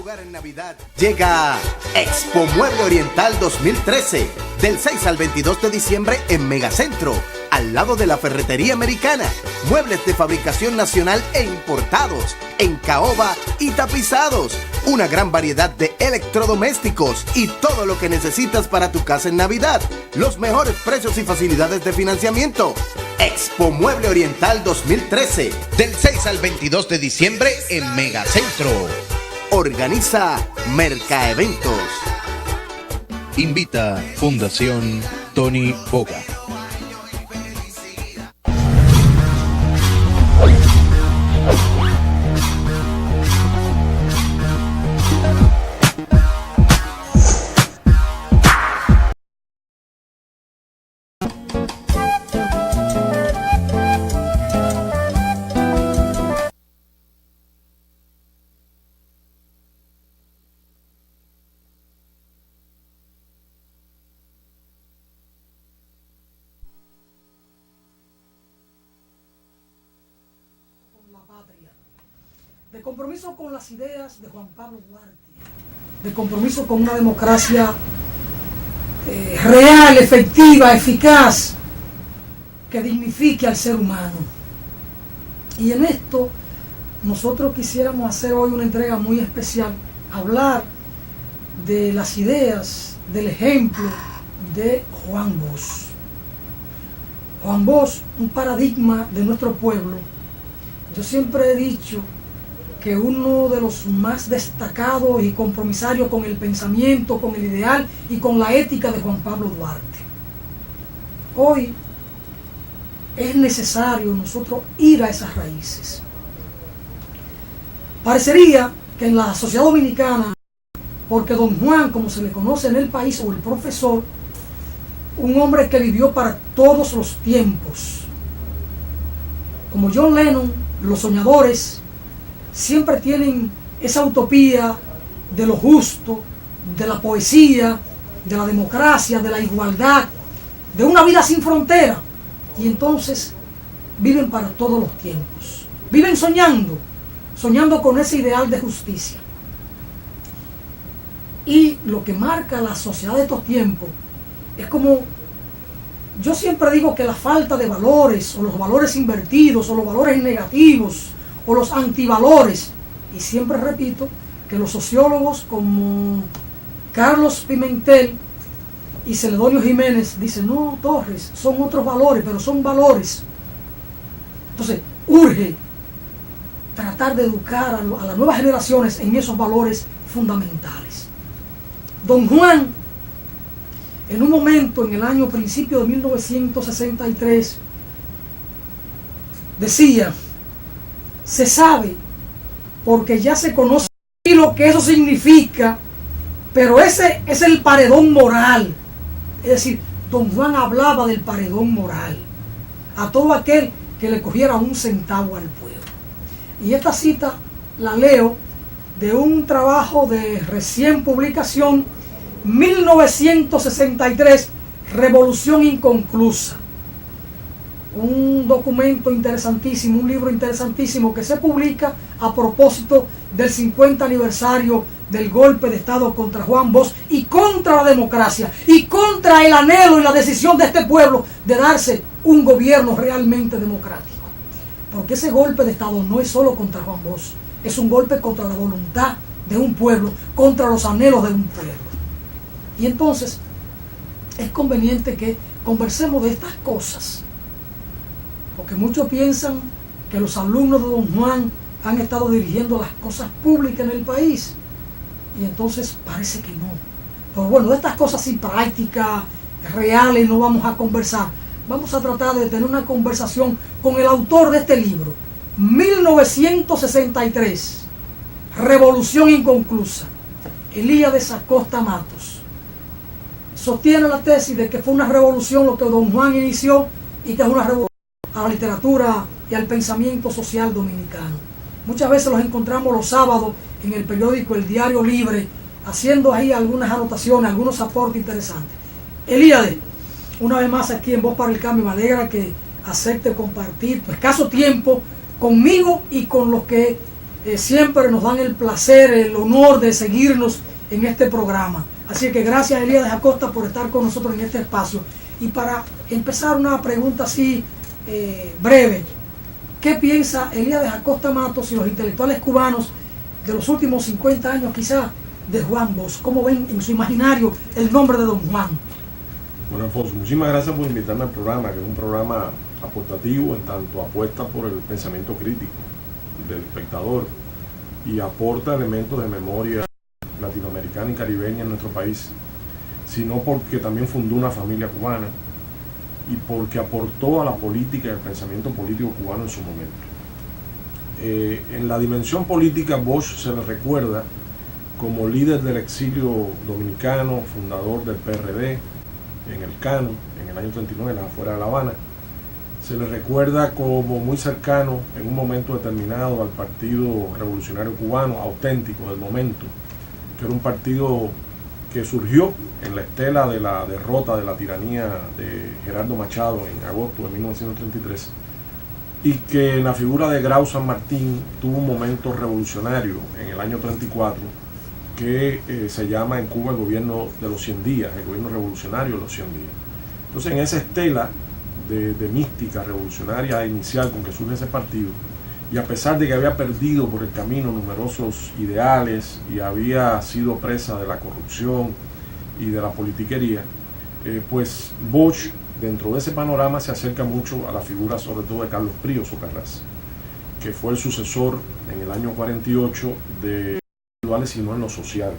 hogar en Navidad. Llega Expo Mueble Oriental 2013, del 6 al 22 de diciembre en Megacentro, al lado de la Ferretería Americana. Muebles de fabricación nacional e importados, en caoba y tapizados. Una gran variedad de electrodomésticos y todo lo que necesitas para tu casa en Navidad. Los mejores precios y facilidades de financiamiento. Expo Mueble Oriental 2013, del 6 al 22 de diciembre en Megacentro. Organiza Mercaeventos. Invita Fundación Tony Boca. De compromiso con las ideas de Juan Pablo Duarte, de compromiso con una democracia real, efectiva, eficaz, que dignifique al ser humano. Y en esto nosotros quisiéramos hacer hoy una entrega muy especial, hablar de las ideas, del ejemplo de Juan Bosch. Juan Bosch, un paradigma de nuestro pueblo. Yo siempre he dicho que uno de los más destacados y compromisarios con el pensamiento, con el ideal y con la ética de Juan Pablo Duarte. Hoy es necesario nosotros ir a esas raíces. Parecería que en la sociedad dominicana, porque don Juan, como se le conoce en el país, o el profesor, un hombre que vivió para todos los tiempos, como John Lennon, los soñadores siempre tienen esa utopía de lo justo, de la poesía, de la democracia, de la igualdad, de una vida sin frontera. Y entonces viven para todos los tiempos. Viven soñando con ese ideal de justicia. Y lo que marca la sociedad de estos tiempos es como, yo siempre digo que la falta de valores, o los valores invertidos, o los valores negativos, o los antivalores, y siempre repito que los sociólogos como Carlos Pimentel y Celedonio Jiménez dicen, no, Torres, son otros valores, pero son valores. Entonces, urge tratar de educar a las nuevas generaciones en esos valores fundamentales. Don Juan, en un momento, en el año principio de 1963, decía, se sabe, porque ya se conoce lo que eso significa, pero ese es el paredón moral. Es decir, don Juan hablaba del paredón moral a todo aquel que le cogiera un centavo al pueblo. Y esta cita la leo de un trabajo de recién publicación, 1963, Revolución Inconclusa. Un documento interesantísimo, un libro interesantísimo que se publica a propósito del 50 aniversario del golpe de Estado contra Juan Bosch y contra la democracia y contra el anhelo y la decisión de este pueblo de darse un gobierno realmente democrático. Porque ese golpe de Estado no es solo contra Juan Bosch, es un golpe contra la voluntad de un pueblo, contra los anhelos de un pueblo. Y entonces es conveniente que conversemos de estas cosas, porque muchos piensan que los alumnos de don Juan han estado dirigiendo las cosas públicas en el país, y entonces parece que no. Pero bueno, de estas cosas sin prácticas reales no vamos a conversar. Vamos a tratar de tener una conversación con el autor de este libro, 1963, Revolución Inconclusa, Elíades Acosta Matos. Sostiene la tesis de que fue una revolución lo que don Juan inició y que es una revolución a la literatura y al pensamiento social dominicano. Muchas veces los encontramos los sábados en el periódico El Diario Libre, haciendo ahí algunas anotaciones, algunos aportes interesantes. Elíades, una vez más aquí en Voz para el Cambio, me alegra que acepte compartir tu escaso tiempo conmigo y con los que siempre nos dan el placer, el honor de seguirnos en este programa. Así que gracias, Elías Acosta, por estar con nosotros en este espacio. Y para empezar, una pregunta así breve. ¿Qué piensa Elías Acosta Matos y los intelectuales cubanos de los últimos 50 años quizás de Juan Bosch? ¿Cómo ven en su imaginario el nombre de don Juan? Bueno, Alfonso, muchísimas gracias por invitarme al programa, que es un programa aportativo en tanto apuesta por el pensamiento crítico del espectador y aporta elementos de memoria latinoamericana y caribeña en nuestro país, sino porque también fundó una familia cubana y porque aportó a la política y al pensamiento político cubano en su momento. En la dimensión política, Bosch se le recuerda como líder del exilio dominicano, fundador del PRD en el Cano, en el año 39, en las afueras de La Habana. Se le recuerda como muy cercano en un momento determinado al Partido Revolucionario Cubano, auténtico del momento, que era un partido que surgió en la estela de la derrota de la tiranía de Gerardo Machado en agosto de 1933, y que en la figura de Grau San Martín tuvo un momento revolucionario en el año 34 que se llama en Cuba el gobierno de los 100 días, el gobierno revolucionario de los 100 días. Entonces, en esa estela de mística revolucionaria inicial con que surge ese partido, y a pesar de que había perdido por el camino numerosos ideales y había sido presa de la corrupción y de la politiquería, pues Bosch, dentro de ese panorama, se acerca mucho a la figura sobre todo de Carlos Prío Socarrás, que fue el sucesor en el año 48 de individuales, sino en lo social,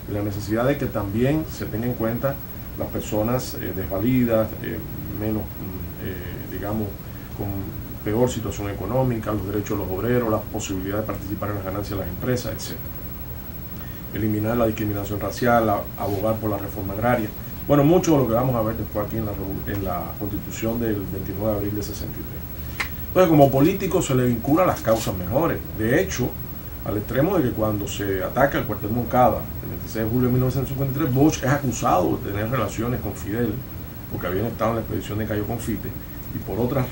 y la necesidad de que también se tenga en cuenta las personas desvalidas, menos, digamos, con peor situación económica, los derechos de los obreros, la posibilidad de participar en las ganancias de las empresas, etc. Eliminar la discriminación racial, abogar por la reforma agraria. Bueno, mucho de lo que vamos a ver después aquí en la Constitución del 29 de abril de 63. Entonces, como político se le vincula a las causas mejores. De hecho, al extremo de que cuando se ataca el cuartel Moncada, el 26 de julio de 1953, Bosch es acusado de tener relaciones con Fidel, porque habían estado en la expedición de Cayo Confite, y por otras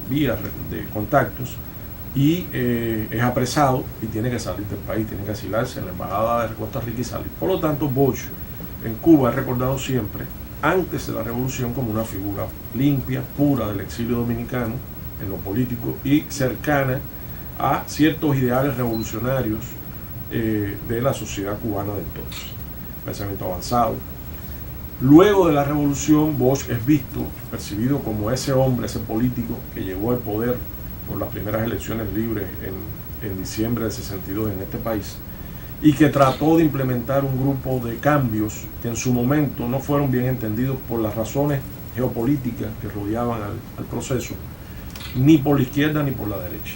vías de contactos, y es apresado y tiene que salir del país, tiene que asilarse en la embajada de Costa Rica y salir. Por lo tanto, Bosch en Cuba es recordado siempre, antes de la revolución, como una figura limpia, pura del exilio dominicano en lo político y cercana a ciertos ideales revolucionarios de la sociedad cubana de entonces. Pensamiento avanzado. Luego de la revolución, Bosch es visto, percibido como ese hombre, ese político que llegó al poder por las primeras elecciones libres en diciembre del 62 en este país, y que trató de implementar un grupo de cambios que en su momento no fueron bien entendidos por las razones geopolíticas que rodeaban al proceso, ni por la izquierda ni por la derecha.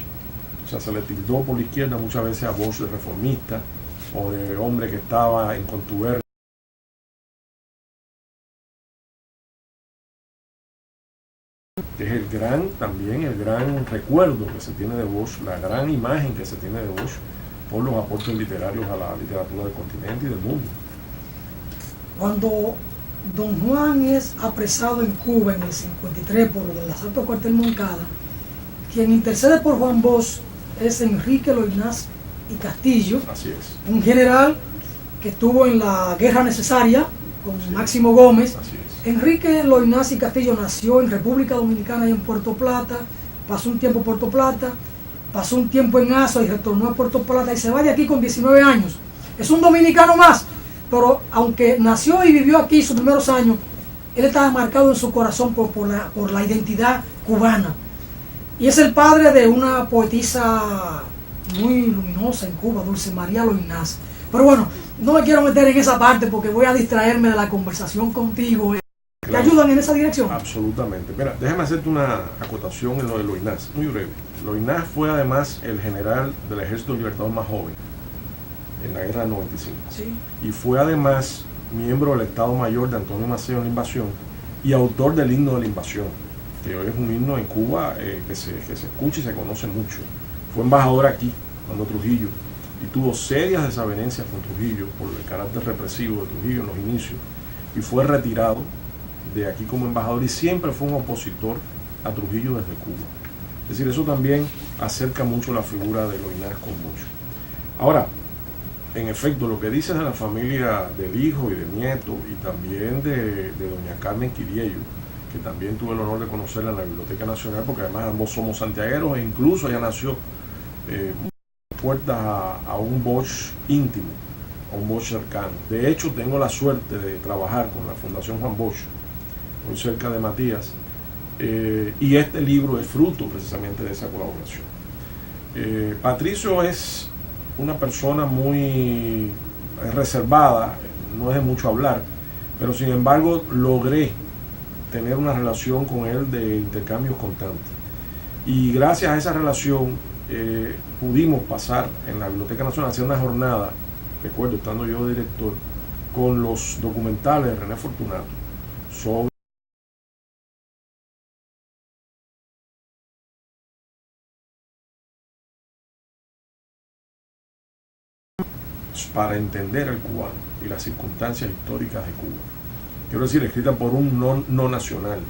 O sea, se le tildó por la izquierda muchas veces a Bosch de reformista o de hombre que estaba en contubernio. Que es también el gran recuerdo que se tiene de Bosch, la gran imagen que se tiene de Bosch por los aportes literarios a la literatura del continente y del mundo. Cuando don Juan es apresado en Cuba en el 53 por el asalto al cuartel Moncada, quien intercede por Juan Bosch es Enrique Loynaz y Castillo. Así es. Un general que estuvo en la guerra necesaria con Máximo Gómez. Así es. Enrique Loynaz y Castillo nació en República Dominicana y en Puerto Plata, pasó un tiempo en Puerto Plata, pasó un tiempo en Azo y retornó a Puerto Plata y se va de aquí con 19 años. Es un dominicano más, pero aunque nació y vivió aquí sus primeros años, él estaba marcado en su corazón por la identidad cubana. Y es el padre de una poetisa muy luminosa en Cuba, Dulce María Loynaz. Pero bueno, no me quiero meter en esa parte porque voy a distraerme de la conversación contigo. ¿Te Claro. ayudan en esa dirección? Absolutamente. Mira, déjame hacerte una acotación en lo de Loynaz, muy breve. Loynaz fue además el general del Ejército Libertador más joven en la guerra del 95. Sí. Y fue además miembro del Estado Mayor de Antonio Maceo en la invasión y autor del himno de la invasión, que hoy es un himno en Cuba que se escucha y se conoce mucho. Fue embajador aquí, cuando Trujillo, y tuvo serias desavenencias con Trujillo por el carácter represivo de Trujillo en los inicios, y fue retirado de aquí como embajador y siempre fue un opositor a Trujillo desde Cuba. Es decir, eso también acerca mucho la figura de Loynaz con Bosch. Ahora, en efecto, lo que dices de la familia del hijo y del nieto, y también de doña Carmen Quiriello, que también tuve el honor de conocerla en la Biblioteca Nacional, porque además ambos somos santiagueros, e incluso ella nació puertas a un Bosch íntimo, a un Bosch cercano. De hecho, tengo la suerte de trabajar con la Fundación Juan Bosch, muy cerca de Matías, y este libro es fruto precisamente de esa colaboración. Patricio es una persona muy reservada, no es de mucho hablar, pero sin embargo logré tener una relación con él de intercambios constantes. Y gracias a esa relación pudimos pasar en la Biblioteca Nacional, hacer una jornada, recuerdo estando yo director, con los documentales de René Fortunato sobre para entender al cubano y las circunstancias históricas de Cuba. Quiero decir, escrita por un no nacional,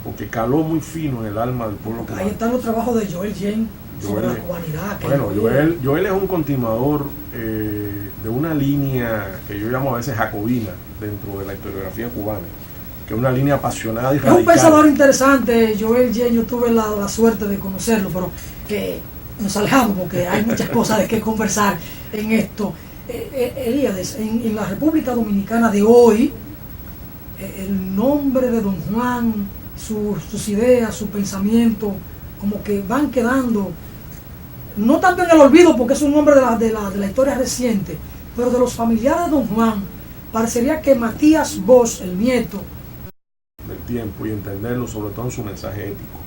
porque caló muy fino en el alma del pueblo cubano. Ahí están los trabajos de Joel Yen sobre la cubanidad. Bueno, Joel es un continuador de una línea que yo llamo a veces jacobina dentro de la historiografía cubana, que es una línea apasionada y radical. Es un pensador interesante, Joel Yen. Yo tuve la suerte de conocerlo, pero nos alejamos porque hay muchas cosas de qué conversar en esto. Elías, en la República Dominicana de hoy, el nombre de Don Juan, sus ideas, su pensamiento, como que van quedando, no tanto en el olvido porque es un nombre de la historia reciente, pero de los familiares de Don Juan, parecería que Matías Bosch, el nieto, del tiempo, y entenderlo sobre todo en su mensaje ético.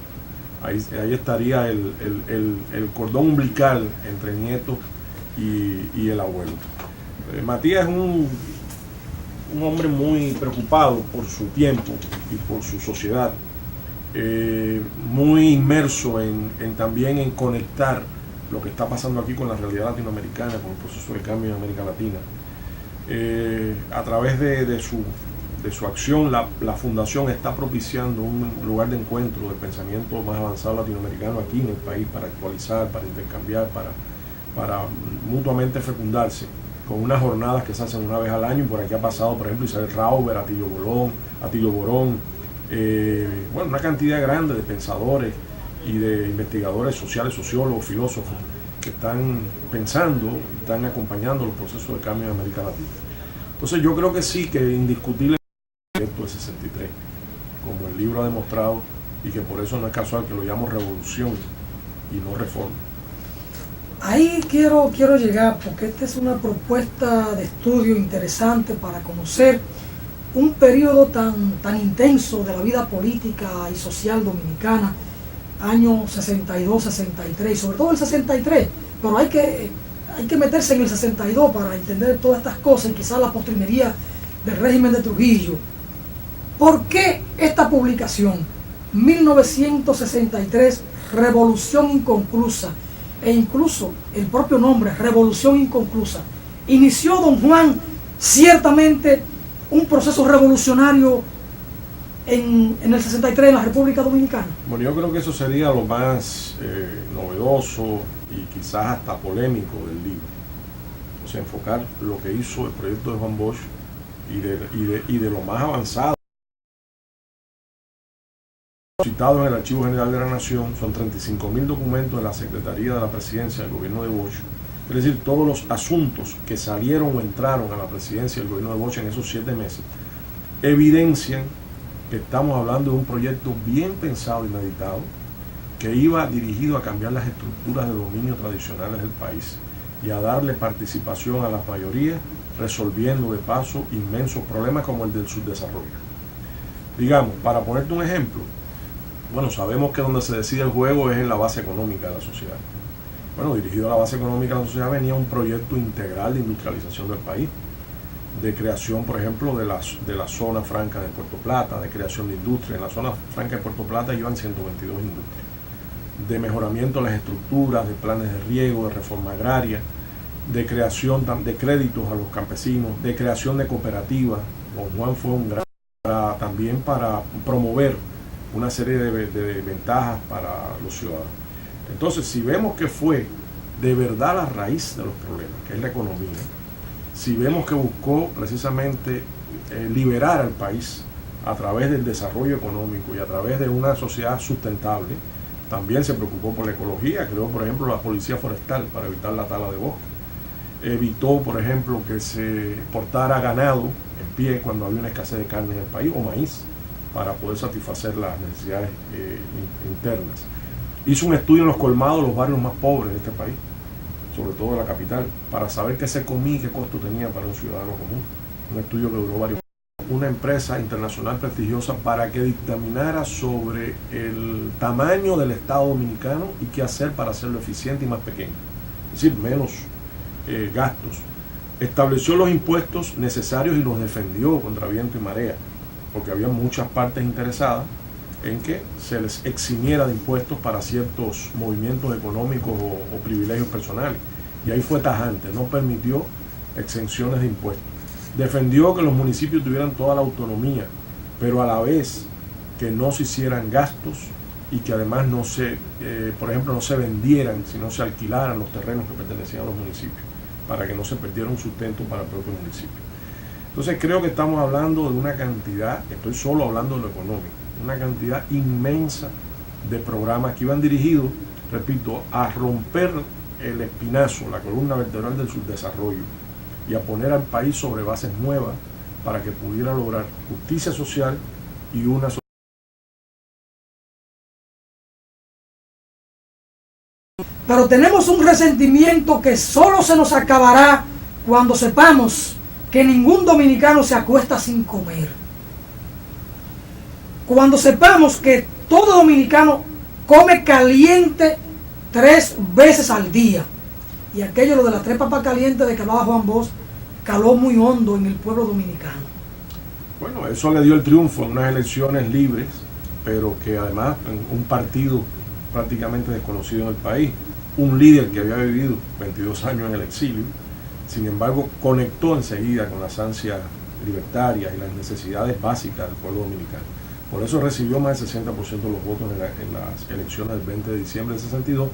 Ahí estaría el cordón umbilical entre el nieto y el abuelo. Matías es un hombre muy preocupado por su tiempo y por su sociedad, muy inmerso también en conectar lo que está pasando aquí con la realidad latinoamericana, con el proceso de cambio en América Latina. A través de su acción, la Fundación está propiciando un lugar de encuentro del pensamiento más avanzado latinoamericano aquí en el país, para actualizar, para intercambiar, para mutuamente fecundarse, con unas jornadas que se hacen una vez al año. Y por aquí ha pasado, por ejemplo, Isabel Rauber, Atilio Borón, bueno, una cantidad grande de pensadores y de investigadores sociales, sociólogos, filósofos, que están pensando, están acompañando los procesos de cambio en América Latina. Entonces yo creo que sí, que indiscutiblemente esto es 63, como el libro ha demostrado, y que por eso no es casual que lo llamo revolución y no reforma. Ahí quiero llegar, porque esta es una propuesta de estudio interesante para conocer un periodo tan intenso de la vida política y social dominicana, años 62, 63, sobre todo el 63, pero hay que meterse en el 62 para entender todas estas cosas, y quizás la postrimería del régimen de Trujillo. ¿Por qué esta publicación? 1963, Revolución Inconclusa, e incluso el propio nombre, Revolución Inconclusa. Inició Don Juan ciertamente un proceso revolucionario en el 63 en la República Dominicana. Bueno, yo creo que eso sería lo más novedoso y quizás hasta polémico del libro. O sea, enfocar lo que hizo el proyecto de Juan Bosch y de lo más avanzado. Citado en el Archivo General de la Nación, son 35.000 documentos de la Secretaría de la Presidencia del gobierno de Bosch. Es decir, todos los asuntos que salieron o entraron a la presidencia del gobierno de Bosch en esos 7 meses evidencian que estamos hablando de un proyecto bien pensado y meditado, que iba dirigido a cambiar las estructuras de dominio tradicionales del país y a darle participación a las mayorías, resolviendo de paso inmensos problemas como el del subdesarrollo. Digamos, para ponerte un ejemplo, bueno, sabemos que donde se decide el juego es en la base económica de la sociedad. Bueno, dirigido a la base económica de la sociedad venía un proyecto integral de industrialización del país, de creación, por ejemplo, de la zona franca de Puerto Plata, de creación de industria. En la zona franca de Puerto Plata iban 122 industrias, de mejoramiento de las estructuras, de planes de riego, de reforma agraria, de creación de créditos a los campesinos, de creación de cooperativas. Don Juan fue un gran también para promover una serie de ventajas para los ciudadanos. Entonces, si vemos que fue de verdad la raíz de los problemas, que es la economía, si vemos que buscó precisamente liberar al país a través del desarrollo económico y a través de una sociedad sustentable, también se preocupó por la ecología, creó por ejemplo la policía forestal para evitar la tala de bosques, evitó por ejemplo que se exportara ganado en pie cuando había una escasez de carne en el país, o maíz, para poder satisfacer las necesidades internas. Hizo un estudio en los colmados de los barrios más pobres de este país, sobre todo de la capital, para saber qué se comía y qué costo tenía para un ciudadano común. Un estudio que duró varios años. Una empresa internacional prestigiosa para que dictaminara sobre el tamaño del Estado dominicano y qué hacer para hacerlo eficiente y más pequeño, es decir, menos gastos. Estableció los impuestos necesarios y los defendió contra viento y marea, porque había muchas partes interesadas en que se les eximiera de impuestos para ciertos movimientos económicos o privilegios personales. Y ahí fue tajante, no permitió exenciones de impuestos. Defendió que los municipios tuvieran toda la autonomía, pero a la vez que no se hicieran gastos y que además no se, por ejemplo, no se vendieran, sino se alquilaran los terrenos que pertenecían a los municipios, para que no se perdiera un sustento para el propio municipio. Entonces creo que estamos hablando de una cantidad, estoy solo hablando de lo económico, una cantidad inmensa de programas que iban dirigidos, repito, a romper el espinazo, la columna vertebral del subdesarrollo y a poner al país sobre bases nuevas para que pudiera lograr justicia social y una sociedad. Pero tenemos un resentimiento que solo se nos acabará cuando sepamos que ningún dominicano se acuesta sin comer. Cuando sepamos que todo dominicano come caliente 3 veces al día. Y aquello, lo de las 3 papas calientes de que hablaba Juan Bosch, caló muy hondo en el pueblo dominicano. Bueno, eso le dio el triunfo en unas elecciones libres, pero que además en un partido prácticamente desconocido en el país, un líder que había vivido 22 años en el exilio, sin embargo conectó enseguida con las ansias libertarias y las necesidades básicas del pueblo dominicano. Por eso recibió más del 60% de los votos en las elecciones del 20 de diciembre del 62,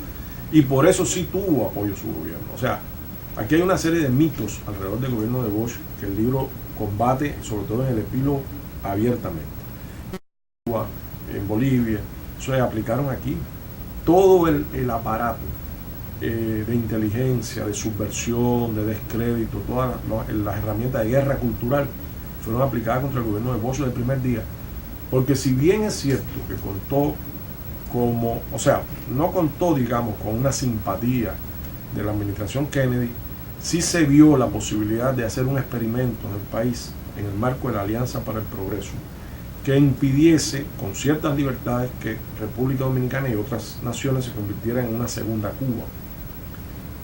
y por eso sí tuvo apoyo su gobierno. O sea, aquí hay una serie de mitos alrededor del gobierno de Bosch que el libro combate, sobre todo en el epílogo, abiertamente. En Bolivia, se aplicaron aquí. Todo el aparato de inteligencia, de subversión, de descrédito, todas las herramientas de guerra cultural fueron aplicadas contra el gobierno de Bosch desde el primer día. Porque si bien es cierto que contó como, o sea, no contó, digamos, con una simpatía de la administración Kennedy, sí se vio la posibilidad de hacer un experimento en el país, en el marco de la Alianza para el Progreso, que impidiese, con ciertas libertades, que República Dominicana y otras naciones se convirtieran en una segunda Cuba.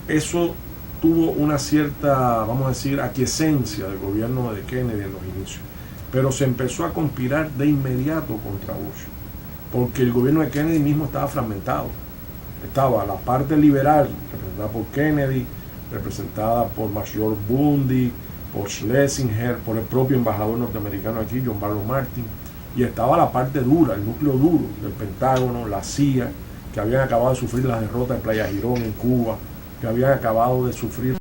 Eso tuvo una cierta, vamos a decir, aquiescencia del gobierno de Kennedy en los inicios, pero se empezó a conspirar de inmediato contra Bush, porque el gobierno de Kennedy mismo estaba fragmentado. Estaba la parte liberal, representada por Kennedy, representada por Marshall Bundy, por Schlesinger, por el propio embajador norteamericano aquí, John Barlow Martin, y estaba la parte dura, el núcleo duro del Pentágono, la CIA, que habían acabado de sufrir las derrotas de Playa Girón en Cuba, que habían acabado de sufrir,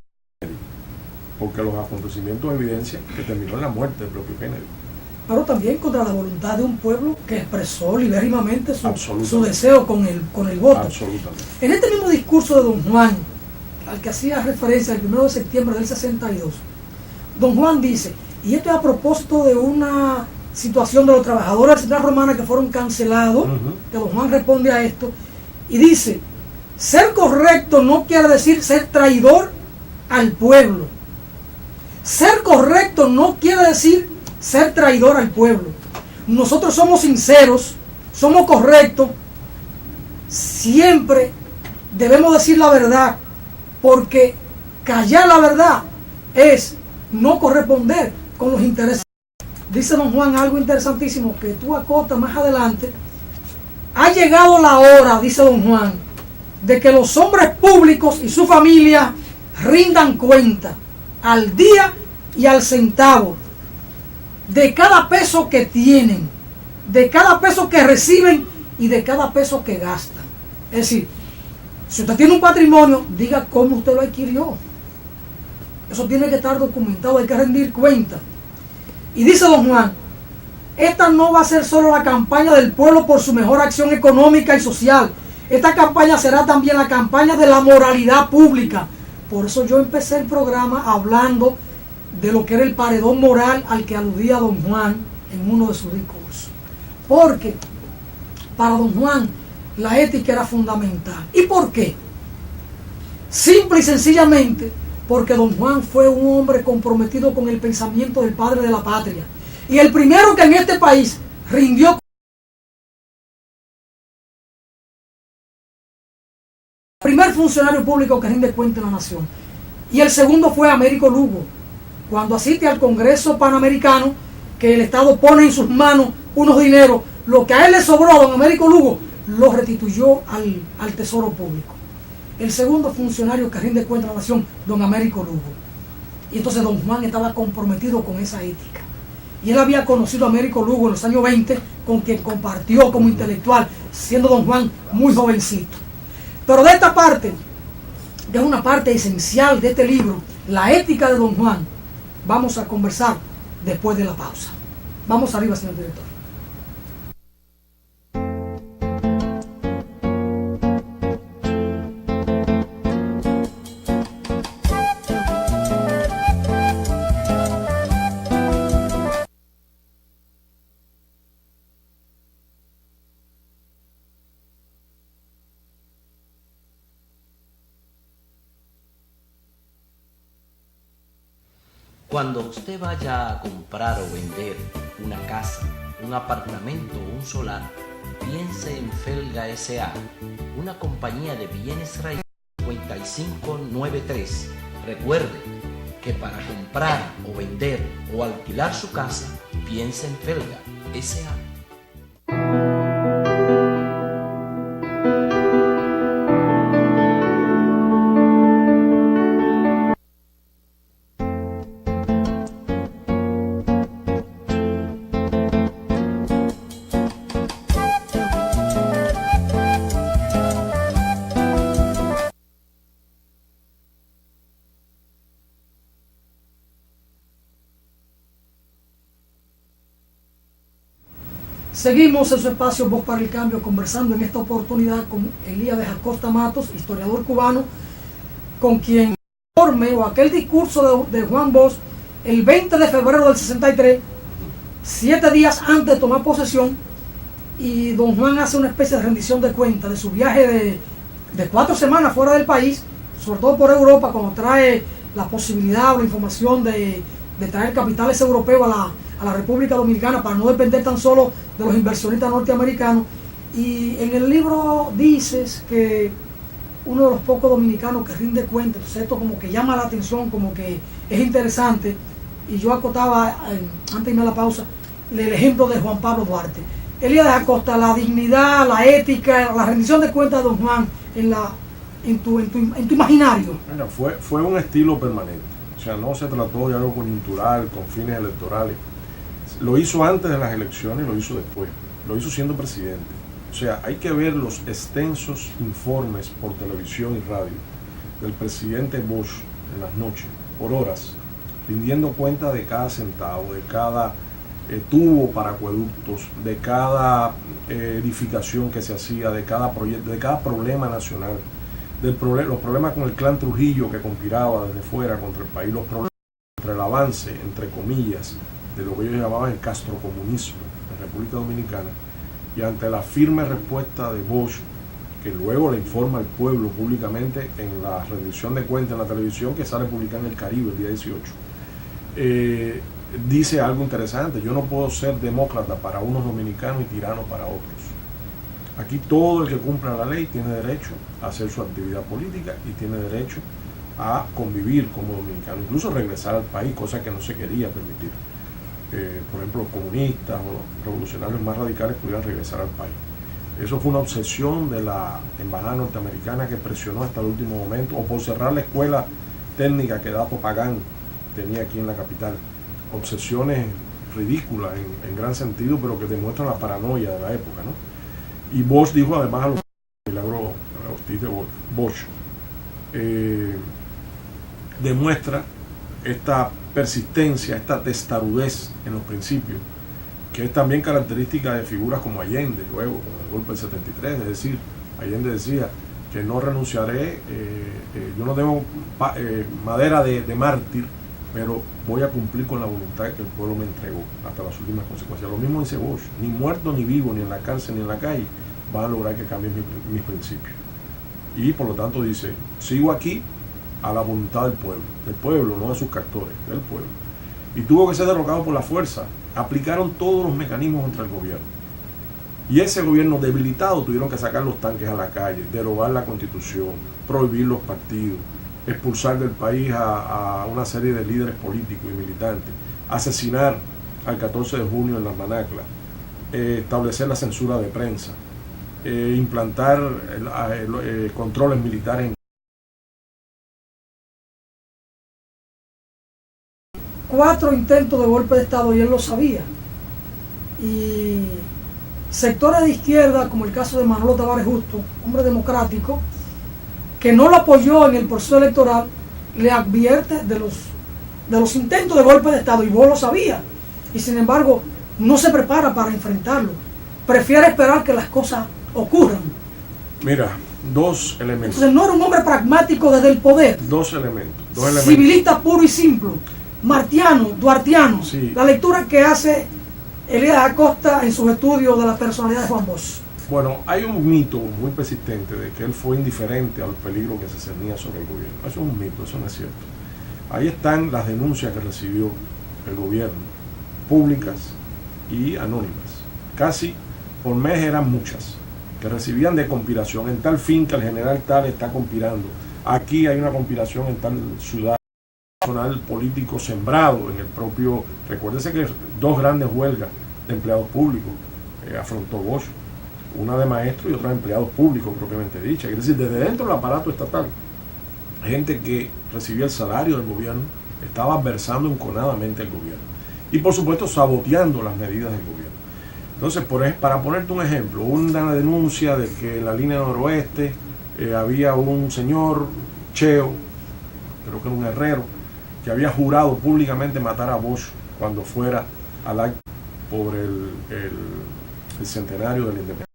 porque los acontecimientos evidencian que terminó en la muerte del propio Kennedy. Pero también contra la voluntad de un pueblo que expresó libérrimamente su deseo con el voto. Absolutamente. En este mismo discurso de don Juan, al que hacía referencia el 1 de septiembre del 62, don Juan dice, y esto es a propósito de una situación de los trabajadores de la Central Romana que fueron cancelados, que don Juan responde a esto, y dice, ser correcto no quiere decir ser traidor al pueblo. Ser correcto no quiere decir ser traidor al pueblo. Nosotros somos sinceros, somos correctos, siempre debemos decir la verdad, porque callar la verdad es no corresponder con los intereses. Dice don Juan algo interesantísimo que tú acotas más adelante. Ha llegado la hora, dice don Juan, de que los hombres públicos y su familia rindan cuenta al día y al centavo de cada peso que tienen, de cada peso que reciben y de cada peso que gastan. Es decir, Si usted tiene un patrimonio, diga cómo usted lo adquirió. Eso tiene que estar documentado, hay que rendir cuenta. Y dice don Juan, esta no va a ser solo la campaña del pueblo por su mejor acción económica y social. Esta campaña será también la campaña de la moralidad pública. Por eso yo empecé el programa hablando de lo que era el paredón moral al que aludía don Juan en uno de sus discursos. Porque para don Juan la ética era fundamental. ¿Y por qué? Simple y sencillamente porque don Juan fue un hombre comprometido con el pensamiento del padre de la patria. Y el primero que en este país rindió, primer funcionario público que rinde cuenta en la nación. Y el segundo fue Américo Lugo, cuando asiste al Congreso Panamericano, que el Estado pone en sus manos unos dineros, lo que a él le sobró a don Américo Lugo, lo restituyó al Tesoro Público. El segundo funcionario que rinde cuenta en la nación, don Américo Lugo. Y entonces don Juan estaba comprometido con esa ética. Y él había conocido a Américo Lugo en los años 20, con quien compartió como intelectual, siendo don Juan muy jovencito. Pero de esta parte, que es una parte esencial de este libro, la ética de don Juan, vamos a conversar después de la pausa. Vamos arriba, señor director. Cuando usted vaya a comprar o vender una casa, un apartamento o un solar, piense en Felga S.A., una compañía de bienes raíces 5593. Recuerde que para comprar o vender o alquilar su casa, piense en Felga S.A. Seguimos en su espacio Voz para el Cambio, conversando en esta oportunidad con Elías de Acosta Matos, historiador cubano, con quien informe o aquel discurso de Juan Bosch el 20 de febrero del 63, 7 días antes de tomar posesión, y don Juan hace una especie de rendición de cuentas de su viaje de 4 semanas fuera del país, sobre todo por Europa, cuando trae la posibilidad o la información de traer capitales europeos a la República Dominicana para no depender tan solo de los inversionistas norteamericanos. Y en el libro dices que uno de los pocos dominicanos que rinde cuenta, entonces esto como que llama la atención, como que es interesante, y yo acotaba, antes de irme a la pausa, el ejemplo de Juan Pablo Duarte. Elías de Acosta, la dignidad, la ética, la rendición de cuentas de don Juan en tu imaginario. Mira, fue un estilo permanente, o sea, no se trató de algo coyuntural, con fines electorales. Lo hizo antes de las elecciones y lo hizo después, lo hizo siendo presidente. O sea, hay que ver los extensos informes por televisión y radio del presidente Bosch en las noches, por horas, rindiendo cuenta de cada centavo, de cada tubo para acueductos, de cada edificación que se hacía, de cada proyecto, de cada problema nacional, los problemas con el clan Trujillo que conspiraba desde fuera contra el país, los problemas entre el avance, entre comillas, de lo que ellos llamaban el castrocomunismo en República Dominicana, y ante la firme respuesta de Bosch, que luego le informa al pueblo públicamente en la rendición de cuentas en la televisión que sale publicada en el Caribe el día 18, dice algo interesante: yo no puedo ser demócrata para unos dominicanos y tirano para otros. Aquí todo el que cumpla la ley tiene derecho a hacer su actividad política y tiene derecho a convivir como dominicano, incluso regresar al país, cosa que no se quería permitir. Por ejemplo, los comunistas o los revolucionarios más radicales pudieran regresar al país. Eso fue una obsesión de la embajada norteamericana, que presionó hasta el último momento, o por cerrar la escuela técnica que Dato Pagán tenía aquí en la capital. Obsesiones ridículas en gran sentido, pero que demuestran la paranoia de la época, ¿no? Y Bosch dijo además a los milagro Ortiz de Bosch, demuestra esta persistencia, esta testarudez en los principios, que es también característica de figuras como Allende, luego con el golpe del 73, es decir, Allende decía que no renunciaré, yo no tengo madera de mártir, pero voy a cumplir con la voluntad que el pueblo me entregó hasta las últimas consecuencias. Lo mismo dice Bosch, ni muerto ni vivo, ni en la cárcel ni en la calle, van a lograr que cambien mis principios. Y por lo tanto dice, sigo aquí a la voluntad del pueblo, no de sus captores, del pueblo. Y tuvo que ser derrocado por la fuerza. Aplicaron todos los mecanismos contra el gobierno. Y ese gobierno debilitado tuvieron que sacar los tanques a la calle, derogar la constitución, prohibir los partidos, expulsar del país a una serie de líderes políticos y militantes, asesinar al 14 de junio en las Manaclas, establecer la censura de prensa, implantar controles militares en 4 intentos de golpe de Estado y él lo sabía. Y sectores de izquierda, como el caso de Manolo Tavares Justo, hombre democrático, que no lo apoyó en el proceso electoral, le advierte de los intentos de golpe de Estado, y vos lo sabías. Y sin embargo, no se prepara para enfrentarlo. Prefiere esperar que las cosas ocurran. Mira, dos elementos. Entonces no era un hombre pragmático desde el poder. Dos elementos. Civilista puro y simple. Martiano, duartiano. Sí. La lectura que hace Elías Acosta en sus estudios de la personalidad de Juan Bosch. Bueno, hay un mito muy persistente de que él fue indiferente al peligro que se cernía sobre el gobierno. Eso es un mito, eso no es cierto. Ahí están las denuncias que recibió el gobierno, públicas y anónimas. Casi por mes eran muchas, que recibían de conspiración, en tal finca el general tal está conspirando. Aquí hay una conspiración en tal ciudad. Personal político sembrado en el propio. Recuérdese que 2 grandes huelgas de empleados públicos afrontó Bosch, una de maestros y otra de empleados públicos propiamente dicha. Es decir, desde dentro del aparato estatal, gente que recibía el salario del gobierno estaba adversando enconadamente al gobierno y por supuesto saboteando las medidas del gobierno. Entonces, para ponerte un ejemplo, una denuncia de que en la línea noroeste había un señor Cheo, creo que era un herrero, que había jurado públicamente matar a Bosch cuando fuera al acto por el centenario de la independencia.